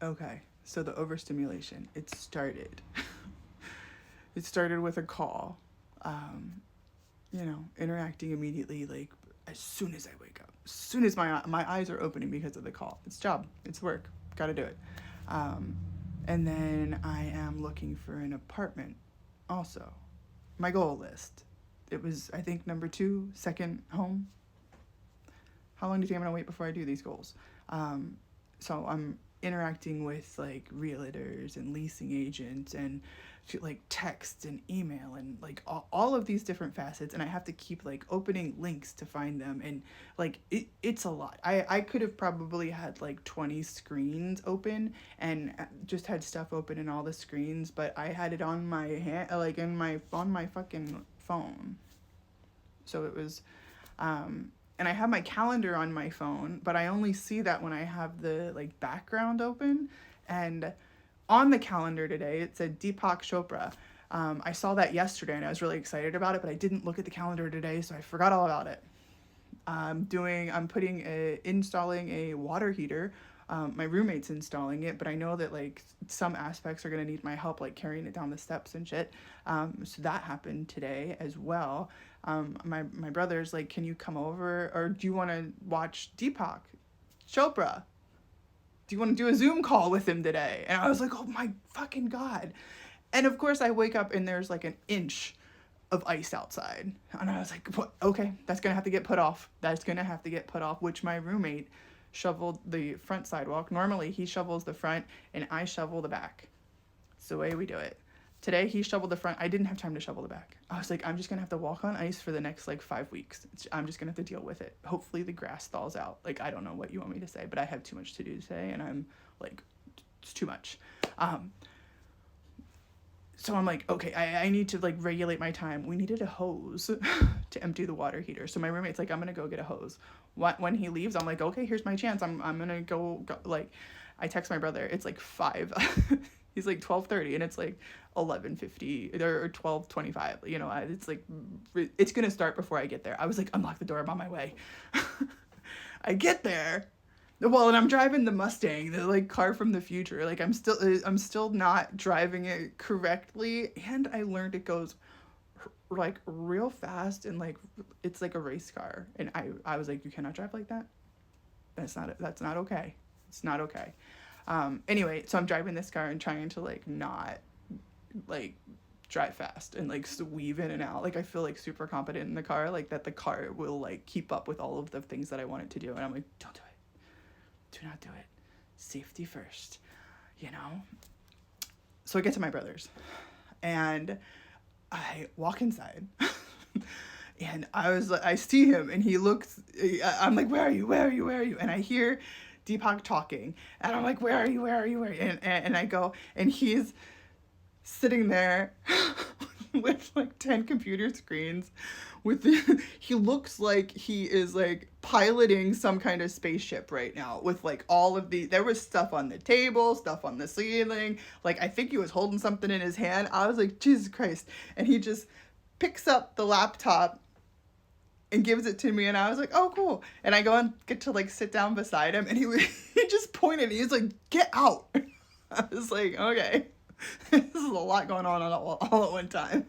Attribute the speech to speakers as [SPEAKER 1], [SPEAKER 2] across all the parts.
[SPEAKER 1] Okay, so the overstimulation, it started. It started with a call. Um, interacting immediately, like as soon as I wake up, as soon as my eyes are opening because of the call. It's job, it's work, got to do it. Um, and then I am looking for an apartment. Also, my goal list. It was, I think, number two, second home. How long do you think I'm gonna wait before I do these goals? So I'm interacting with like realtors and leasing agents and like text and email and like all of these different facets, and I have to keep like opening links to find them, and like it's a lot. I could have probably had like 20 screens open and just had stuff open in all the screens, but I had it on my hand, like in my on my fucking phone. So it was and I have my calendar on my phone, but I only see that when I have the like background open. And on the calendar today, it said Deepak Chopra. I saw that yesterday and I was really excited about it, but I didn't look at the calendar today, so I forgot all about it. Installing a water heater. My roommate's installing it, but I know that like some aspects are gonna need my help, like carrying it down the steps and shit. So that happened today as well. My brother's like, can you come over, or do you want to watch Deepak Chopra? Do you want to do a Zoom call with him today? And I was like, oh my fucking god! And of course, I wake up and there's like an inch of ice outside. And I was like, what? Okay, that's gonna have to get put off. That's gonna have to get put off, which my roommate shoveled the front sidewalk. Normally, he shovels the front and I shovel the back. It's the way we do it. Today, he shoveled the front. I didn't have time to shovel the back. I was like, I'm just gonna have to walk on ice for the next like 5 weeks. I'm just gonna have to deal with it. Hopefully, the grass thaws out. Like, I don't know what you want me to say, but I have too much to do today, and I'm like, it's too much. So I'm like, okay, I need to like regulate my time. We needed a hose to empty the water heater. So my roommate's like, I'm gonna go get a hose. When he leaves, I'm like, okay, here's my chance. I'm gonna go like, I text my brother. It's like 5. He's like 12:30, and it's like 11:50 or 12:25. It's like it's gonna start before I get there. I was like, unlock the door. I'm on my way. I get there. Well, and I'm driving the Mustang, the like car from the future. Like I'm still not driving it correctly, and I learned it goes like real fast, and like it's like a race car. And I was like, you cannot drive like that. That's not okay. It's not okay. Anyway, so I'm driving this car and trying to like not like drive fast and like weave in and out. Like I feel like super competent in the car, like that the car will like keep up with all of the things that I want it to do. And I'm like, don't do it. Do not do it. Safety first, you know? So I get to my brother's and I walk inside. And I see him and he looks, I'm like, where are you? Where are you? Where are you? And I hear Deepak talking and I'm like, where are you? Where are you? Where are you? And I go, and he's sitting there with like 10 computer screens he looks like he is like piloting some kind of spaceship right now, with like all of there was stuff on the table, stuff on the ceiling, like I think he was holding something in his hand. I was like, Jesus Christ. And he just picks up the laptop and gives it to me, and I was like, oh cool. And I go and get to like sit down beside him, and he just pointed and he's like, get out. I was like, okay. This is a lot going on all at one time.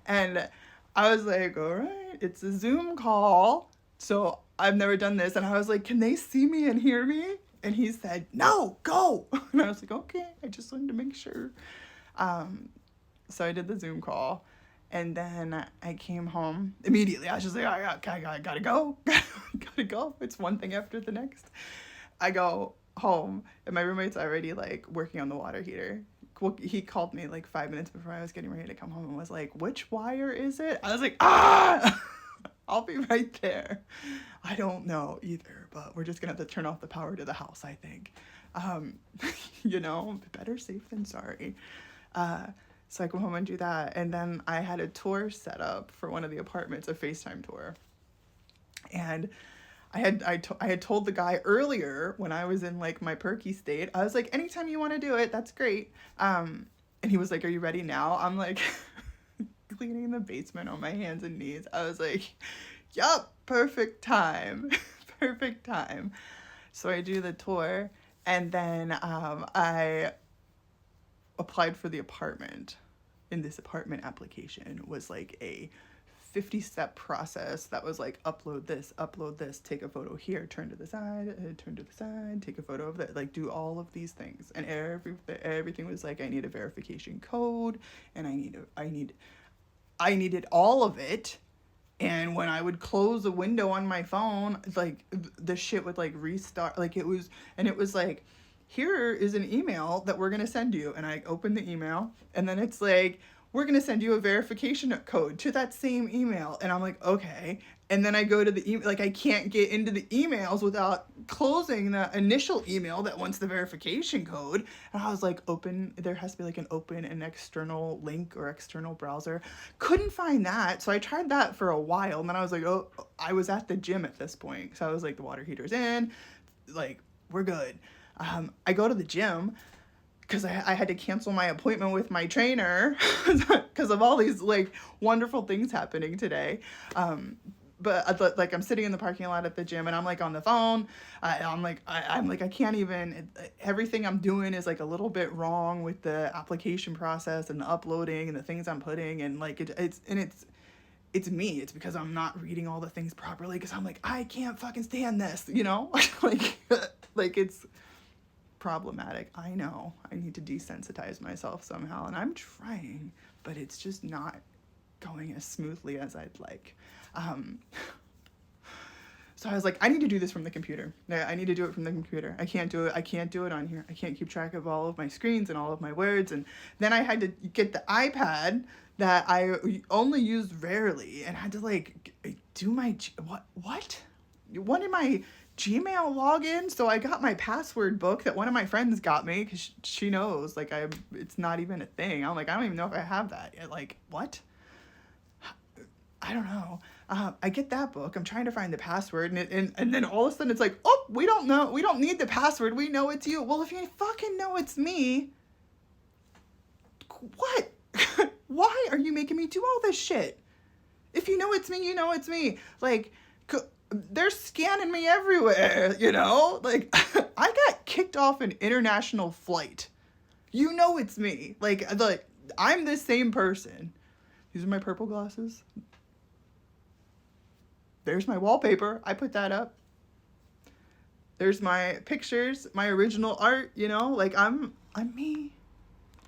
[SPEAKER 1] And I was like, all right, it's a Zoom call. So I've never done this. And I was like, can they see me and hear me? And he said, no, go. And I was like, okay, I just wanted to make sure. So I did the Zoom call. And then I came home immediately. I was just like, I gotta go. Gotta go. It's one thing after the next. I go home, and my roommate's already like working on the water heater. Well, he called me like 5 minutes before I was getting ready to come home and was like, which wire is it? I was like, I'll be right there. I don't know either, but we're just gonna have to turn off the power to the house, I think. Better safe than sorry. So I come home and do that, and then I had a tour set up for one of the apartments, a FaceTime tour. And I had told the guy earlier when I was in like my perky state, I was like, anytime you want to do it, that's great. And he was like, are you ready now? I'm like cleaning the basement on my hands and knees. I was like, yup, perfect time. Perfect time. So I do the tour, And then I applied for the apartment. In this apartment application was like a 50-step process that was like upload this, take a photo here, turn to the side, take a photo of that, like do all of these things. And everything was like, I need a verification code, and I needed all of it. And when I would close a window on my phone, like the shit would like restart. Like it was like, here is an email that we're going to send you. And I opened the email, and then it's like, we're going to send you a verification code to that same email. And I'm like, okay. And then I go to the email, like I can't get into the emails without closing the initial email that wants the verification code. And I was like, there has to be like an external link or external browser. Couldn't find that. So I tried that for a while. And then I was like, oh, I was at the gym at this point. So I was like, the water heater's in, like, we're good. I go to the gym because I had to cancel my appointment with my trainer because of all these like wonderful things happening today. But like I'm sitting in the parking lot at the gym, and I'm like on the phone. I'm like I can't even. Everything I'm doing is like a little bit wrong with the application process and the uploading and the things I'm putting, and like it's me. It's because I'm not reading all the things properly, because I'm like, I can't fucking stand this, you know? like it's problematic. I know I need to desensitize myself somehow, and I'm trying, but it's just not going as smoothly as I'd like. So I was like, I need to do this from the computer. I need to do it from the computer. I can't do it on here. I can't keep track of all of my screens and all of my words. And then I had to get the iPad that I only used rarely, and had to like do my one of my Gmail login. So I got my password book that one of my friends got me, because she knows like it's not even a thing. I'm like, I don't even know if I have that yet. Like, what? I don't know. I get that book. I'm trying to find the password, and then all of a sudden it's like, oh, we don't know. We don't need the password. We know it's you. Well, if you fucking know it's me, what? Why are you making me do all this shit? If you know it's me, you know it's me. Like, they're scanning me everywhere, you know? Like, I got kicked off an international flight. You know it's me. Like I'm the same person. These are my purple glasses. There's my wallpaper. I put that up. There's my pictures, my original art, you know? Like, I'm me.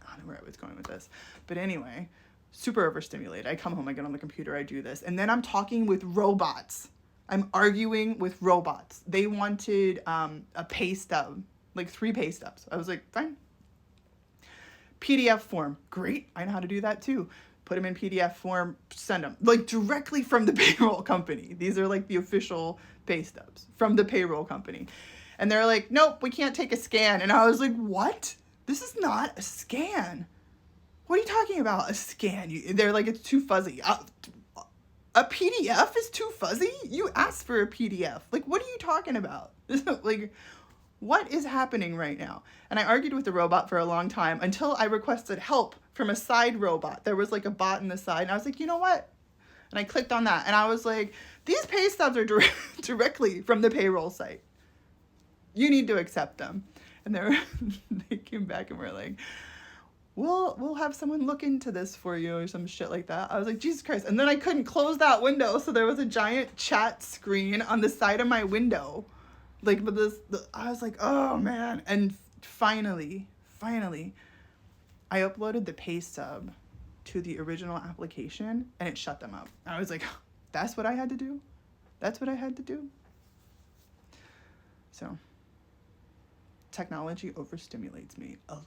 [SPEAKER 1] I don't know where I was going with this. But anyway, super overstimulated. I come home, I get on the computer, I do this. And then I'm talking with robots. I'm arguing with robots. They wanted a pay stub, like 3 pay stubs. I was like, fine. PDF form. Great. I know how to do that too. Put them in PDF form, send them. Like directly from the payroll company. These are like the official pay stubs from the payroll company. And they're like, nope, we can't take a scan. And I was like, what? This is not a scan. What are you talking about? A scan? They're like, it's too fuzzy. A PDF is too fuzzy? You asked for a PDF. Like, what are you talking about? Like, what is happening right now? And I argued with the robot for a long time until I requested help from a side robot. There was like a bot in the side, and I was like, you know what? And I clicked on that, and I was like, these pay stubs are directly from the payroll site. You need to accept them. And they came back and were like, we'll have someone look into this for you, or some shit like that. I was like, Jesus Christ. And then I couldn't close that window, so there was a giant chat screen on the side of my window. Like, but I was like, oh man. And finally, I uploaded the pay stub to the original application, and it shut them up. I was like, that's what I had to do? That's what I had to do? So, technology overstimulates me a lot.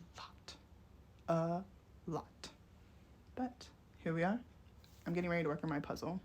[SPEAKER 1] But here we are. I'm getting ready to work on my puzzle.